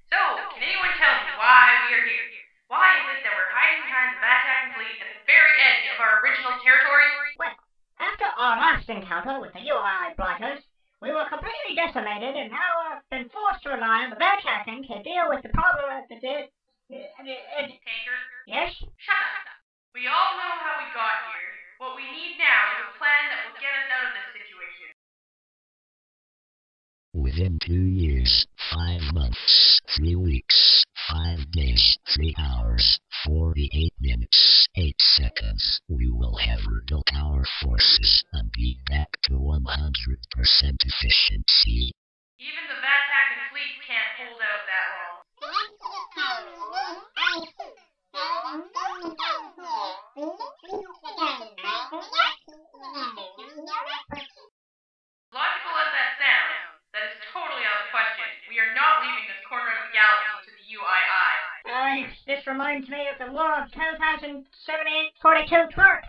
So, can anyone tell me why we are here? Why is it that we're hiding behind the Vatican fleet at the very edge of our original territory? Well, after our last encounter with the UI blighters, we were completely decimated and now have been forced to rely on the Vatican to deal with the problem of the Tanker? Yes? Shut up. We all know how we got here. What we need now is a plan that will get us out of this situation. Within 2 years, 5 months, 3 weeks, 5 days, 3 hours, 48 minutes, 8 seconds, we will have rebuilt our forces and be back to 100% efficiency. Even the Vatican fleet can't hold out that long. Logical as that sounds, that is totally out of the question. We are not leaving this corner of the galaxy to the UII. This reminds me of the War of 2078-42 Clark.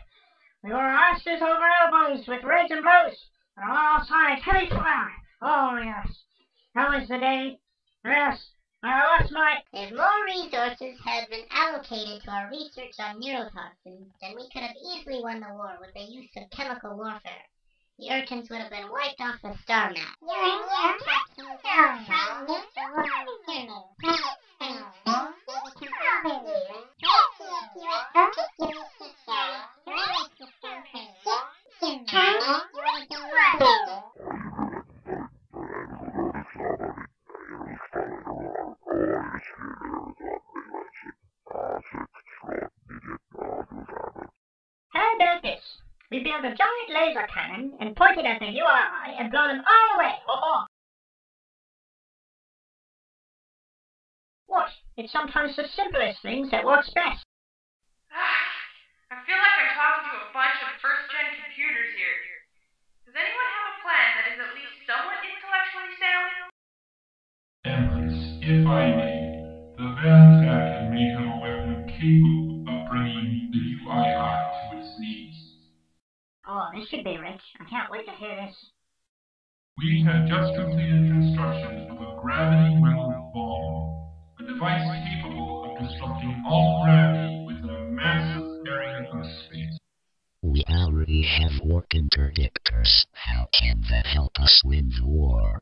We were asses over elbows with raids and blows, and on all sides heavy fire. Oh, yes. That was the day. Yes, I lost my... If more resources had been allocated to our research on neurotoxins, then we could have easily won the war with the use of chemical warfare. The urchins would have been wiped off the star map. How about this? We built a giant laser cannon and pointed at the UII and blow them all away. What? It's sometimes the simplest things that works best. I feel like I'm talking to a bunch of first-gen computers here. Does anyone have a plan that is at least somewhat intellectually sound? Empress, if I may, the Vatican may have a weapon capable of bringing the UII to its knees. Oh, this should be rich. I can't wait to hear this. We have just completed construction of a gravity-welled bomb, a device capable of disrupting all gravity within a massive area of space. We already have warp interdictors. How can that help us win the war?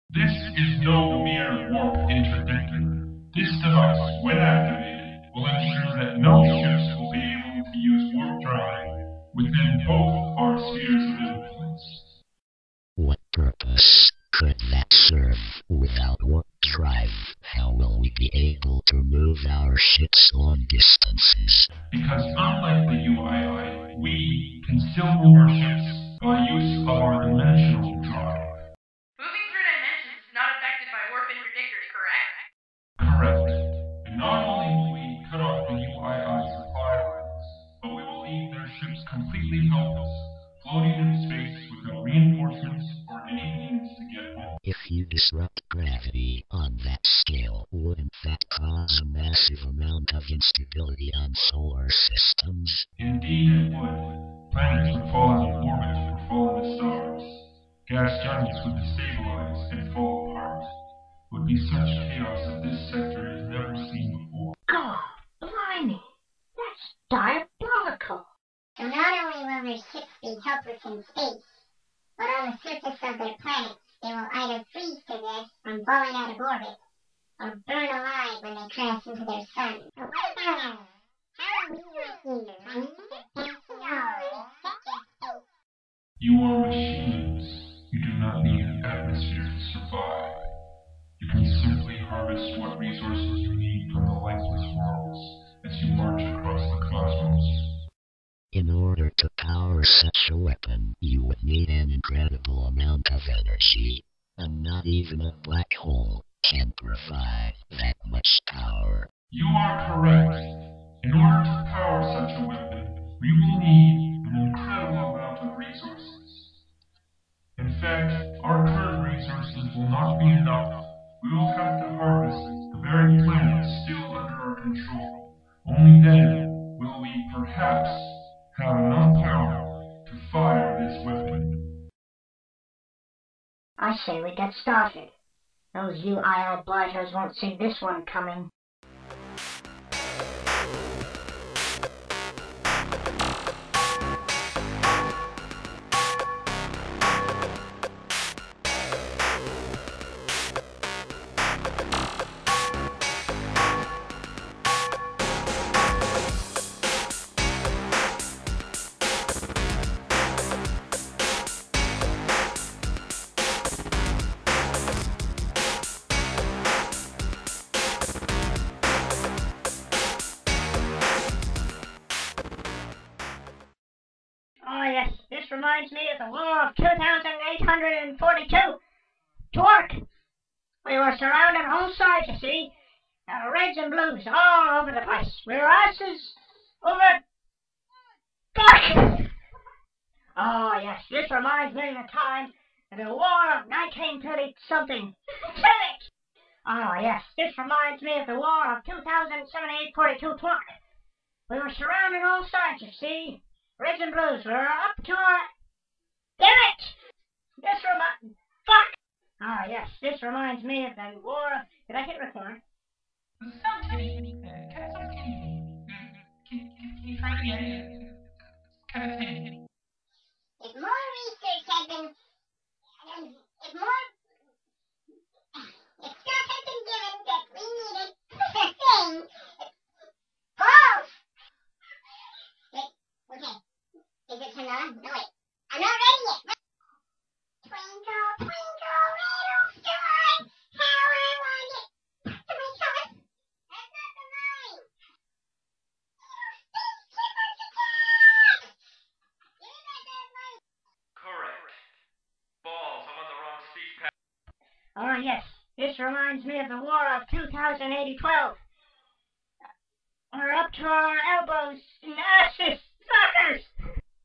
This is no mere warp interdictor. This device, when activated, will ensure that no ships will be able to use warp drive within both our spheres of influence. What purpose could that serve? Without warp drive, how will we be able to move our ships long distances? Because unlike the UII, we can still move our ships by use of our dimensional drive. Moving through dimensions is not affected by warp interdictors, correct? Correct. And not only will we cut off the UII supply lines, but we will leave their ships completely helpless, floating in space without reinforcements or any means to get home. If you disrupt gravity on that scale, wouldn't that cause a massive amount of instability on solar systems? Indeed it would. Planets would fall out of orbit or fall into stars. Gas giants would destabilize and fall apart. It would be such chaos that this sector has never seen before. God, blimey. That's diabolical. So not only will their ships be helpless in space, but on the surface of their planets, they will either freeze to death from falling out of orbit, or burn alive when they crash into their sun. But what about us? How are we not here? You are machines. You do not need an atmosphere to survive. You can simply harvest what resources you need from the lifeless worlds as you march across the cosmos. In order to power such a weapon, you would need an incredible amount of energy, and not even a black hole can provide that much power. You are correct. In order to power such a weapon, we will need an incredible amount of resources. In fact, our current resources will not be enough. We will have to harvest the very planets still under our control. Only then will we perhaps have enough power to fire this weapon. I say we get started. Those UIL blighters won't see this one coming. Oh yes, this reminds me of the War of 2842. Torque! We were surrounded on all sides, you see. Reds and blues all over the place. We were asses over... Fuck! Oh yes, this reminds me of the time of the War of 1930-something. Oh yes, this reminds me of the War of 2742 Torque. We were surrounded on all sides, you see. Reds and blues were up to our... Damn it! Fuck! Ah, yes, this reminds me of the war... Did I hit record? Can you try it again? Kind of thing. If more research had been... If stuff had been given that we needed for the thing... Pause! Wait, okay. Is it turned on? No, wait. I'm not ready yet. Twinkle, twinkle, little star, how I wonder. That's the way color. That's not the line. Little space chipmunks attack! Give me back that light. Correct. Balls, I'm on the wrong speech pad. Oh, yes, this reminds me of the War of 2012. We're up to our elbows in asses, fuckers!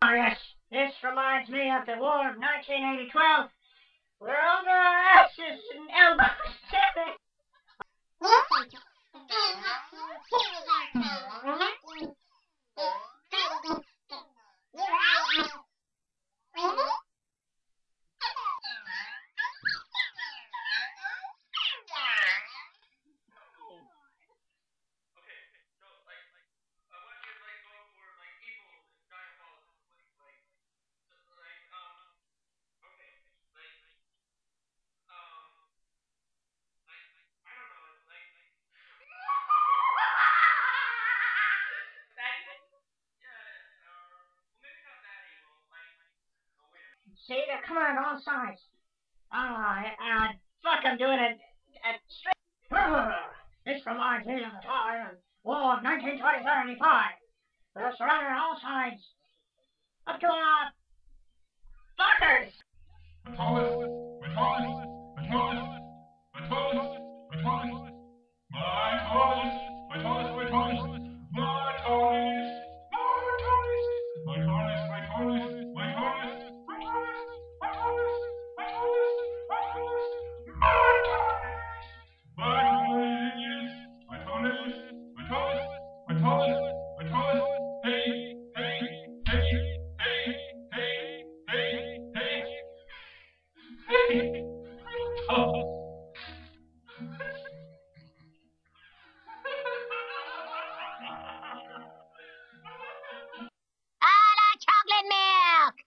Oh, yes, this reminds me of the War of 1912. We're over our asses and elbows. See, they're coming on all sides. Fuck, I'm doing it straight. This reminds me of the time of War of 1925. We're surrounded on all sides. Up to our fuckers! Metallic!